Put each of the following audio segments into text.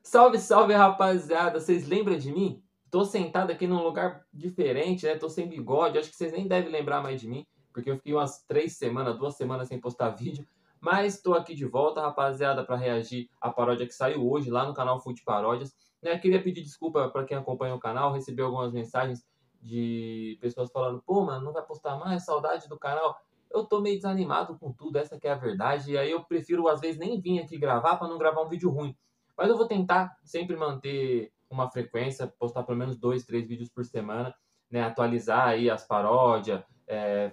Salve, salve, rapaziada! Vocês lembram de mim? Tô sentado aqui num lugar diferente, né? Tô sem bigode. Acho que vocês nem devem lembrar mais de mim, porque eu fiquei umas 3 semanas, 2 semanas sem postar vídeo. Mas tô aqui de volta, rapaziada, para reagir à paródia que saiu hoje lá no canal Fute Paródias. Né? Queria pedir desculpa para quem acompanha o canal. Recebi algumas mensagens de pessoas falando: pô, mano, não vai postar mais? Saudade do canal. Eu tô meio desanimado com tudo, essa que é a verdade. E aí eu prefiro, às vezes, nem vir aqui gravar para não gravar um vídeo ruim. Mas eu vou tentar sempre manter uma frequência, postar pelo menos 2, 3 vídeos por semana, né? Atualizar aí as paródias,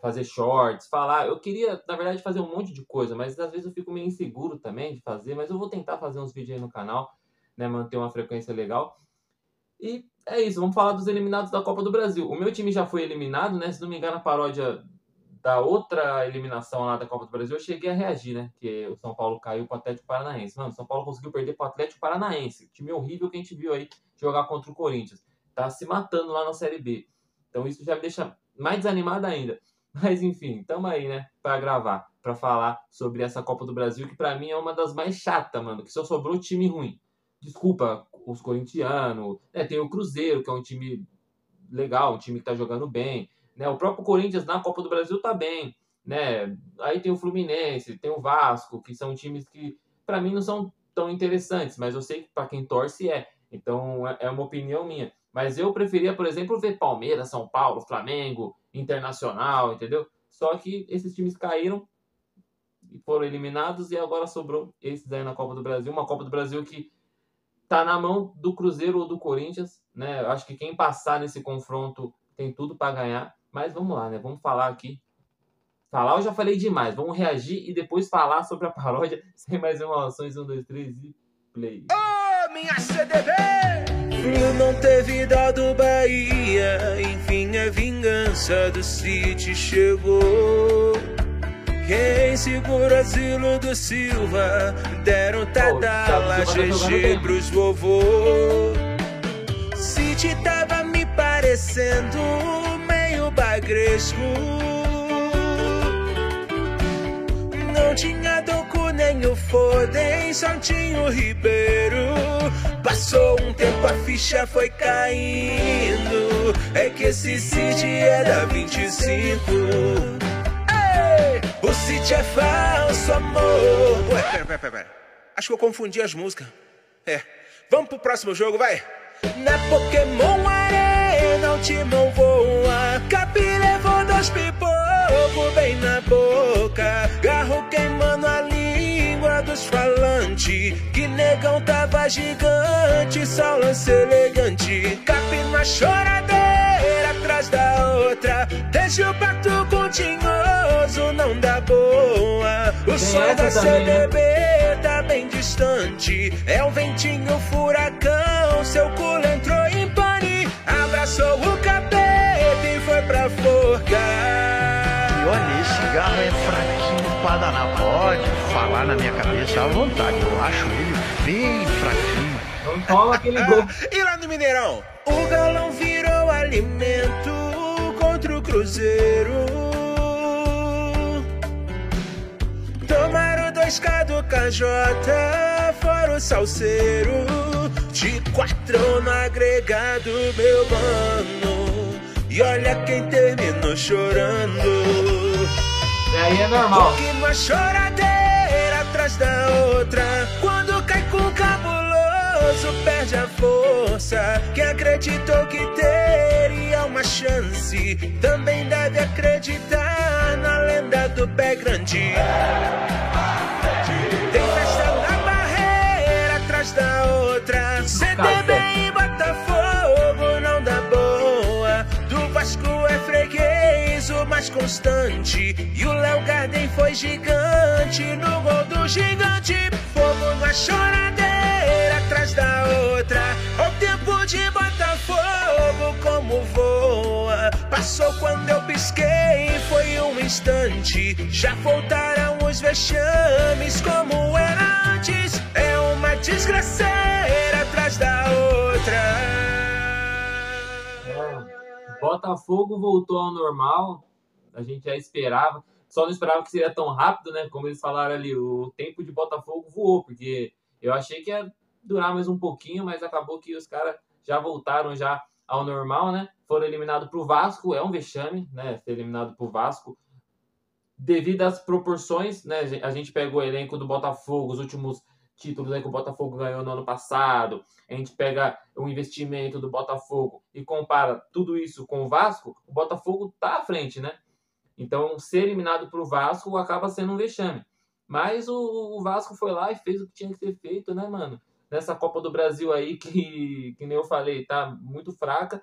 fazer shorts, falar. Eu queria, na verdade, fazer um monte de coisa, mas às vezes eu fico meio inseguro também de fazer, mas eu vou tentar fazer uns vídeos aí no canal, né? Manter uma frequência legal. E é isso, vamos falar dos eliminados da Copa do Brasil. O meu time já foi eliminado, né? Se não me engano, a paródia da outra eliminação lá da Copa do Brasil, eu cheguei a reagir, né? Que o São Paulo caiu pro Atlético Paranaense. Mano, o São Paulo conseguiu perder pro Atlético Paranaense. Time horrível que a gente viu aí jogar contra o Corinthians. Tá se matando lá na Série B. Então isso já me deixa mais desanimado ainda. Mas enfim, tamo aí, né? Pra gravar, pra falar sobre essa Copa do Brasil, que pra mim é uma das mais chatas, mano. Que só sobrou time ruim. Desculpa os corintianos. Tem o Cruzeiro, que é um time legal, um time que tá jogando bem. Né, o próprio Corinthians na Copa do Brasil tá bem, né? Aí tem o Fluminense, tem o Vasco, que são times que para mim não são tão interessantes, mas eu sei que para quem torce é. Então é uma opinião minha. Mas eu preferia, por exemplo, ver Palmeiras, São Paulo, Flamengo, Internacional, entendeu? Só que esses times caíram e foram eliminados e agora sobrou esses aí na Copa do Brasil, uma Copa do Brasil que tá na mão do Cruzeiro ou do Corinthians, né? Eu acho que quem passar nesse confronto tem tudo para ganhar. Mas vamos lá, né? Vamos falar aqui. Falar eu já falei demais. Vamos reagir e depois falar sobre a paródia. Sem mais enrolações. 1, 2, 3 e play. Oh, minha CDB! Flu não teve dó do Bahia. Enfim, a vingança do City chegou. Quem segura asilo do Silva? Deram Tadala, GG pros vovô. City tava me parecendo meio bagresco. Não tinha Doku nem o Foden, só tinha o Ribeiro. Passou um tempo, a ficha foi caindo. É que esse City é da 25. Ei, o City é falso amor. Ué, pera. Acho que eu confundi as músicas. Vamos pro próximo jogo, vai. Na Pokémon Arena o timão voa. Capi levou 2 pipocos bem na boca. Garro queimando a língua dos falantes. Que negão tava gigante, só lance elegante. Capi na choradeira atrás da outra. Deixa o pato continhoso, não dá boa. O som da CDB tá bem distante. É o ventinho furacão, seu culo entrou em pane. Abraçou o capeta e foi pra forca. E olha, esse cigarro é fraquinho pra danar. Pode falar na minha cabeça à vontade. Eu acho ele bem fraquinho. Não toma aquele gol. E lá no Mineirão? O galão virou alimento contra o Cruzeiro. Tomaram 2K do KJ, fora o salseiro. De 4 no agregado, meu mano. E olha quem terminou chorando. E aí é normal. Porque uma choradeira atrás da outra. Quando cai com cabuloso, perde a força. Quem acreditou que teria uma chance também deve acreditar na lenda do pé grande. Tem festa na barreira atrás da outra. CDB e Botafogo não dá boa. Do Vasco é freguês, o mais constante. E o Léo Garden foi gigante no gol do gigante. Fogo na choradeira atrás da outra. O tempo de Botafogo como voa. Passou quando eu pisquei, foi um instante. Já voltaram os vexames como era antes. É uma desgraceira atrás da outra. Botafogo voltou ao normal. A gente já esperava. Só não esperava que seria tão rápido, né? Como eles falaram ali, o tempo de Botafogo voou, porque eu achei que ia durar mais um pouquinho, mas acabou que os caras já voltaram já ao normal, né? Foram eliminados pro Vasco, é um vexame, né? Ser eliminado pro Vasco. Devido às proporções, né? A gente pega o elenco do Botafogo, os últimos títulos aí que o Botafogo ganhou no ano passado, a gente pega o investimento do Botafogo e compara tudo isso com o Vasco, o Botafogo tá à frente, né? Então, ser eliminado pro Vasco acaba sendo um vexame. Mas o Vasco foi lá e fez o que tinha que ser feito, né, mano? Nessa Copa do Brasil aí, que nem eu falei, tá muito fraca,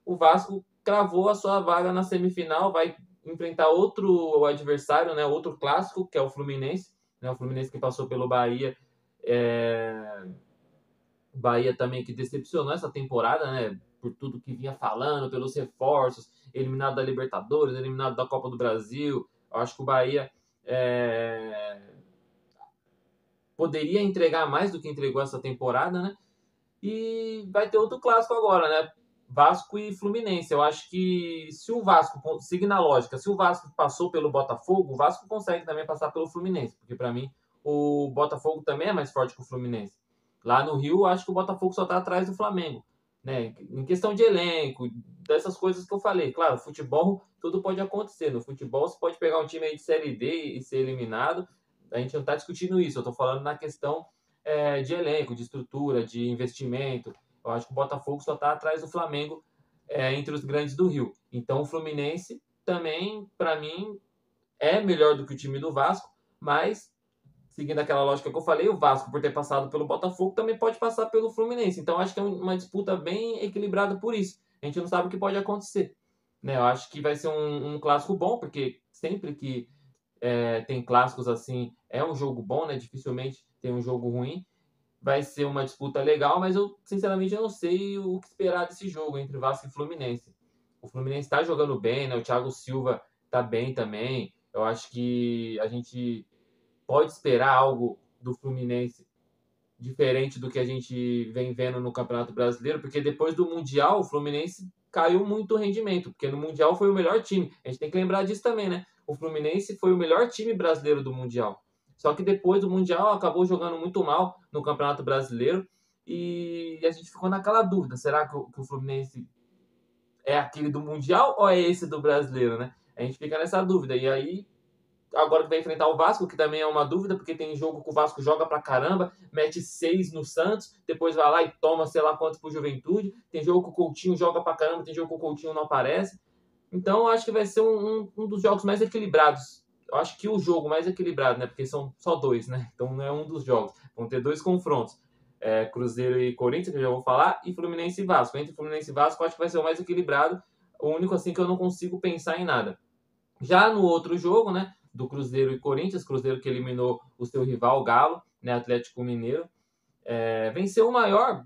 o Vasco cravou a sua vaga na semifinal, vai enfrentar outro adversário, né, outro clássico, que é o Fluminense, né, o Fluminense que passou pelo Bahia, Bahia também que decepcionou essa temporada, né, por tudo que vinha falando, pelos reforços, eliminado da Libertadores, eliminado da Copa do Brasil. Eu acho que o Bahia poderia entregar mais do que entregou essa temporada, né? E vai ter outro clássico agora, né? Vasco e Fluminense. Eu acho que se o Vasco, seguir na lógica, se o Vasco passou pelo Botafogo, o Vasco consegue também passar pelo Fluminense, porque para mim o Botafogo também é mais forte que o Fluminense. Lá no Rio, eu acho que o Botafogo só tá atrás do Flamengo, né? Em questão de elenco, dessas coisas que eu falei. Claro, futebol, tudo pode acontecer. No futebol, você pode pegar um time aí de Série D e ser eliminado. A gente não tá discutindo isso. Eu tô falando na questão de elenco, de estrutura, de investimento. Eu acho que o Botafogo só está atrás do Flamengo entre os grandes do Rio. Então o Fluminense também, para mim, é melhor do que o time do Vasco, mas, seguindo aquela lógica que eu falei, o Vasco, por ter passado pelo Botafogo, também pode passar pelo Fluminense. Então acho que é uma disputa bem equilibrada por isso. A gente não sabe o que pode acontecer, né? Eu acho que vai ser um clássico bom, porque sempre que tem clássicos assim, é um jogo bom, né? Dificilmente tem um jogo ruim. Vai ser uma disputa legal, mas eu, sinceramente, eu não sei o que esperar desse jogo entre Vasco e Fluminense. O Fluminense está jogando bem, né? O Thiago Silva está bem também. Eu acho que a gente pode esperar algo do Fluminense diferente do que a gente vem vendo no Campeonato Brasileiro, porque depois do Mundial, o Fluminense caiu muito o rendimento, porque no Mundial foi o melhor time. A gente tem que lembrar disso também, né? O Fluminense foi o melhor time brasileiro do Mundial. Só que depois do Mundial acabou jogando muito mal no Campeonato Brasileiro e a gente ficou naquela dúvida, será que o Fluminense é aquele do Mundial ou é esse do Brasileiro, né? A gente fica nessa dúvida. E aí, agora que vai enfrentar o Vasco, que também é uma dúvida, porque tem jogo que o Vasco joga pra caramba, mete 6 no Santos, depois vai lá e toma sei lá quantos pro Juventude. Tem jogo que o Coutinho joga pra caramba, tem jogo que o Coutinho não aparece. Então, eu acho que vai ser um dos jogos mais equilibrados. Eu acho que o jogo mais equilibrado, né? Porque são só 2, né? Então não é um dos jogos. Vão ter 2 confrontos. Cruzeiro e Corinthians, que eu já vou falar, e Fluminense e Vasco. Entre Fluminense e Vasco, eu acho que vai ser o mais equilibrado. O único, assim, que eu não consigo pensar em nada. Já no outro jogo, né? Do Cruzeiro e Corinthians, Cruzeiro que eliminou o seu rival, o Galo, né? Atlético Mineiro. Venceu o maior...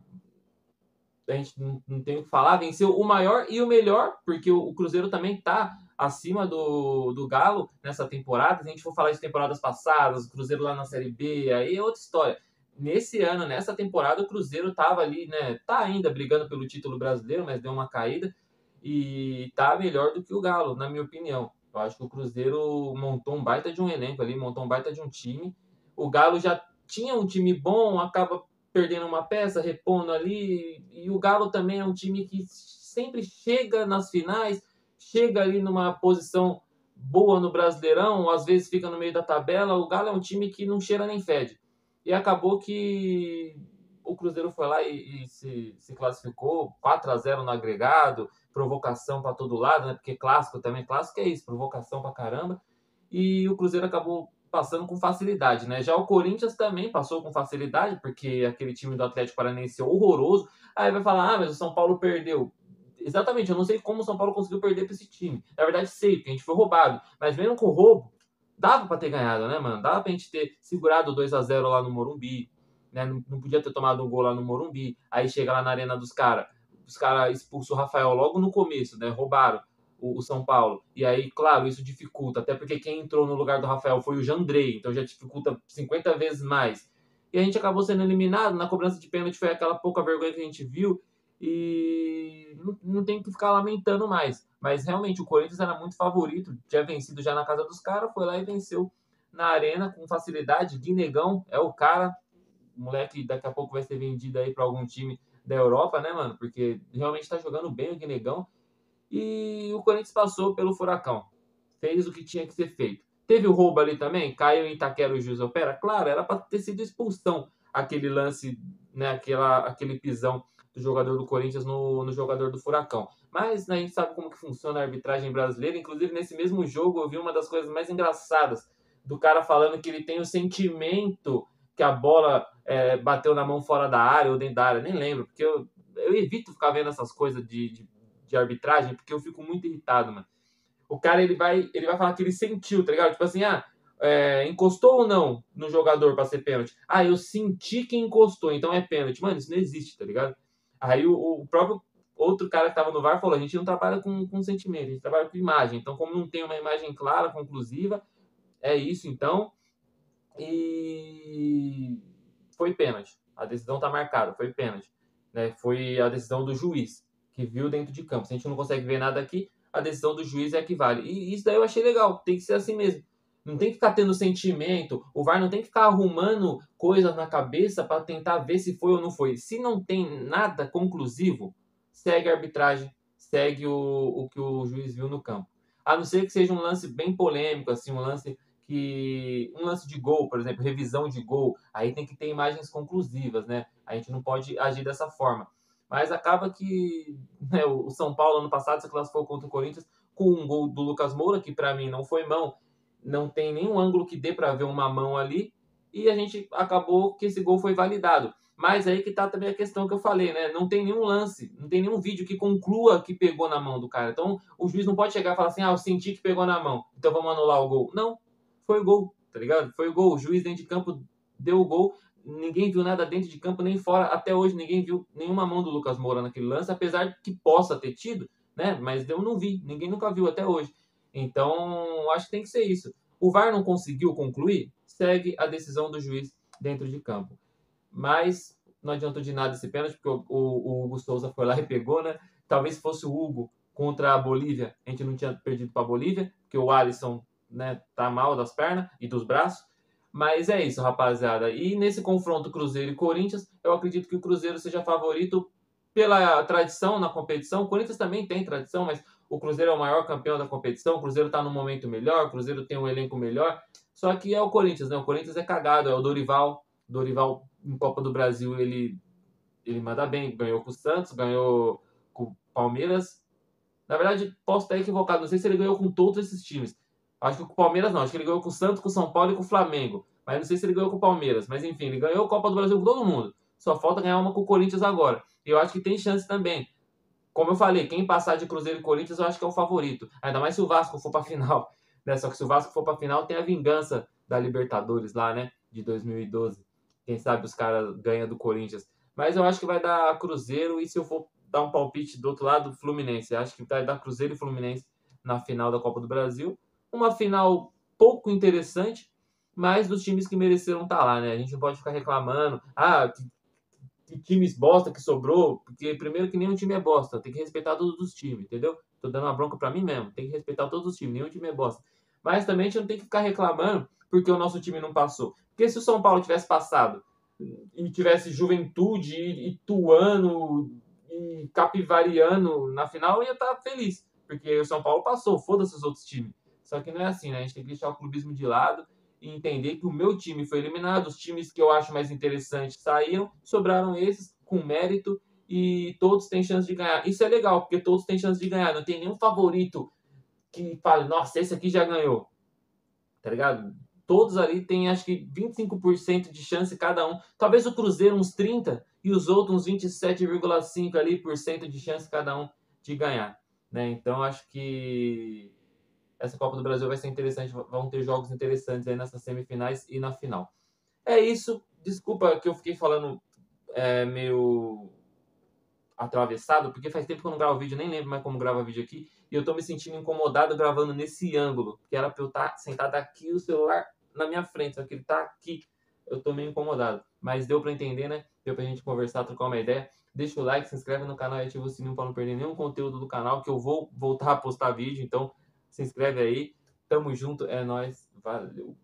A gente não tem o que falar. Venceu o maior e o melhor, porque o Cruzeiro também tá acima do Galo nessa temporada. Se a gente for falar de temporadas passadas, o Cruzeiro lá na Série B, aí é outra história. Nesse ano, nessa temporada, o Cruzeiro tava ali, né? Tá ainda brigando pelo título brasileiro, mas deu uma caída e tá melhor do que o Galo, na minha opinião. Eu acho que o Cruzeiro montou um baita de um elenco ali, montou um baita de um time. O Galo já tinha um time bom, acaba perdendo uma peça, repondo ali. E o Galo também é um time que sempre chega nas finais, chega ali numa posição boa no Brasileirão, às vezes fica no meio da tabela. O Galo é um time que não cheira nem fede. E acabou que o Cruzeiro foi lá e se classificou 4-0 no agregado, provocação para todo lado, né? Porque clássico também, clássico é isso, provocação para caramba. E o Cruzeiro acabou passando com facilidade, né? Já o Corinthians também passou com facilidade, porque aquele time do Atlético Paranaense é horroroso. Aí vai falar, mas o São Paulo perdeu. Exatamente, eu não sei como o São Paulo conseguiu perder para esse time. Na verdade, sei, porque a gente foi roubado. Mas mesmo com o roubo, dava para ter ganhado, né, mano? Dava pra gente ter segurado 2-0 lá no Morumbi, né? Não podia ter tomado um gol lá no Morumbi. Aí chega lá na arena dos caras, os caras expulsam o Rafael logo no começo, né? Roubaram o São Paulo. E aí, claro, isso dificulta, até porque quem entrou no lugar do Rafael foi o Jandrei, então já dificulta 50 vezes mais. E a gente acabou sendo eliminado, na cobrança de pênalti foi aquela pouca vergonha que a gente viu, e não tem que ficar lamentando mais. Mas realmente o Corinthians era muito favorito, tinha vencido já na casa dos caras, foi lá e venceu na arena com facilidade. Guinegão é o cara, moleque daqui a pouco vai ser vendido aí para algum time da Europa, né, mano? Porque realmente tá jogando bem o Guinegão. E o Corinthians passou pelo Furacão. Fez o que tinha que ser feito. Teve o roubo ali também? Caiu em Itaquera o juiz opera? Claro, era para ter sido expulsão aquele lance, né, aquele pisão do jogador do Corinthians no jogador do Furacão. Mas né, a gente sabe como que funciona a arbitragem brasileira. Inclusive, nesse mesmo jogo, eu vi uma das coisas mais engraçadas do cara falando que ele tem o sentimento que a bola bateu na mão fora da área ou dentro da área. Nem lembro, porque eu evito ficar vendo essas coisas de arbitragem, porque eu fico muito irritado, mano. O cara, ele vai falar que ele sentiu, tá ligado? Tipo assim, encostou ou não no jogador pra ser pênalti? Ah, eu senti que encostou, então é pênalti. Mano, isso não existe, tá ligado? Aí o próprio outro cara que tava no VAR falou, a gente não trabalha com sentimento, a gente trabalha com imagem. Então, como não tem uma imagem clara, conclusiva, é isso, então. E foi pênalti. A decisão tá marcada, foi pênalti. Né? Foi a decisão do juiz, que viu dentro de campo. Se a gente não consegue ver nada aqui, a decisão do juiz é que vale. E isso daí eu achei legal, tem que ser assim mesmo. Não tem que ficar tendo sentimento, o VAR não tem que ficar arrumando coisas na cabeça para tentar ver se foi ou não foi. Se não tem nada conclusivo, segue a arbitragem, segue o que o juiz viu no campo. A não ser que seja um lance bem polêmico, assim, um lance de gol, por exemplo, revisão de gol, aí tem que ter imagens conclusivas, né? A gente não pode agir dessa forma. Mas acaba que né, o São Paulo, ano passado, se classificou contra o Corinthians com um gol do Lucas Moura, que para mim não foi mão, não tem nenhum ângulo que dê para ver uma mão ali, e a gente acabou que esse gol foi validado. Mas aí que tá também a questão que eu falei, né? Não tem nenhum lance, não tem nenhum vídeo que conclua que pegou na mão do cara. Então, o juiz não pode chegar e falar assim, eu senti que pegou na mão, então vamos anular o gol. Não, foi o gol, tá ligado? Foi o gol, o juiz dentro de campo deu o gol, ninguém viu nada dentro de campo nem fora, até hoje ninguém viu nenhuma mão do Lucas Moura naquele lance, apesar que possa ter tido, né? Mas eu não vi, ninguém nunca viu até hoje. Então, acho que tem que ser isso. O VAR não conseguiu concluir, segue a decisão do juiz dentro de campo. Mas não adiantou de nada esse pênalti, porque o Hugo Souza foi lá e pegou, né? Talvez se fosse o Hugo contra a Bolívia, a gente não tinha perdido para a Bolívia, porque o Alisson, né, tá mal das pernas e dos braços. Mas é isso, rapaziada. E nesse confronto Cruzeiro e Corinthians, eu acredito que o Cruzeiro seja favorito pela tradição na competição. O Corinthians também tem tradição, mas o Cruzeiro é o maior campeão da competição. O Cruzeiro tá num momento melhor, o Cruzeiro tem um elenco melhor. Só que é o Corinthians, né? O Corinthians é cagado, é o Dorival. Dorival, em Copa do Brasil, ele manda bem. Ganhou com o Santos, ganhou com o Palmeiras. Na verdade, posso estar equivocado. Não sei se ele ganhou com todos esses times. Acho que com o Palmeiras não. Acho que ele ganhou com o Santos, com o São Paulo e com o Flamengo. Mas não sei se ele ganhou com o Palmeiras. Mas enfim, ele ganhou a Copa do Brasil com todo mundo. Só falta ganhar uma com o Corinthians agora. E eu acho que tem chance também. Como eu falei, quem passar de Cruzeiro e Corinthians eu acho que é o favorito. Ainda mais se o Vasco for pra final. Né? Só que se o Vasco for pra final, tem a vingança da Libertadores lá, né? De 2012. Quem sabe os caras ganham do Corinthians. Mas eu acho que vai dar Cruzeiro. E se eu for dar um palpite do outro lado, Fluminense. Eu acho que vai dar Cruzeiro e Fluminense na final da Copa do Brasil. Uma final pouco interessante, mas dos times que mereceram estar lá, né? A gente não pode ficar reclamando, que times bosta que sobrou, porque primeiro que nenhum time é bosta, tem que respeitar todos os times, entendeu? Tô dando uma bronca pra mim mesmo, tem que respeitar todos os times, nenhum time é bosta. Mas também a gente não tem que ficar reclamando porque o nosso time não passou. Porque se o São Paulo tivesse passado e tivesse Juventude, Ituano e Capivariano na final, eu ia estar feliz, porque o São Paulo passou, foda-se os outros times. Só que não é assim, né? A gente tem que deixar o clubismo de lado e entender que o meu time foi eliminado, os times que eu acho mais interessantes saíram, sobraram esses com mérito e todos têm chance de ganhar. Isso é legal, porque todos têm chance de ganhar. Não tem nenhum favorito que fale, nossa, esse aqui já ganhou. Tá ligado? Todos ali têm, acho que 25% de chance cada um. Talvez o Cruzeiro uns 30% e os outros uns 27,5% ali por cento de chance cada um de ganhar. Né? Então, acho que essa Copa do Brasil vai ser interessante, vão ter jogos interessantes aí nessas semifinais e na final. É isso, desculpa que eu fiquei falando meio atravessado, porque faz tempo que eu não gravo vídeo, nem lembro mais como gravar vídeo aqui, e eu tô me sentindo incomodado gravando nesse ângulo, que era pra eu estar sentado aqui, o celular na minha frente, só que ele tá aqui, eu tô meio incomodado, mas deu pra entender, né? Deu pra gente conversar, trocar uma ideia. Deixa o like, se inscreve no canal e ativa o sininho pra não perder nenhum conteúdo do canal, que eu vou voltar a postar vídeo, então se inscreve aí, tamo junto, é nóis, valeu!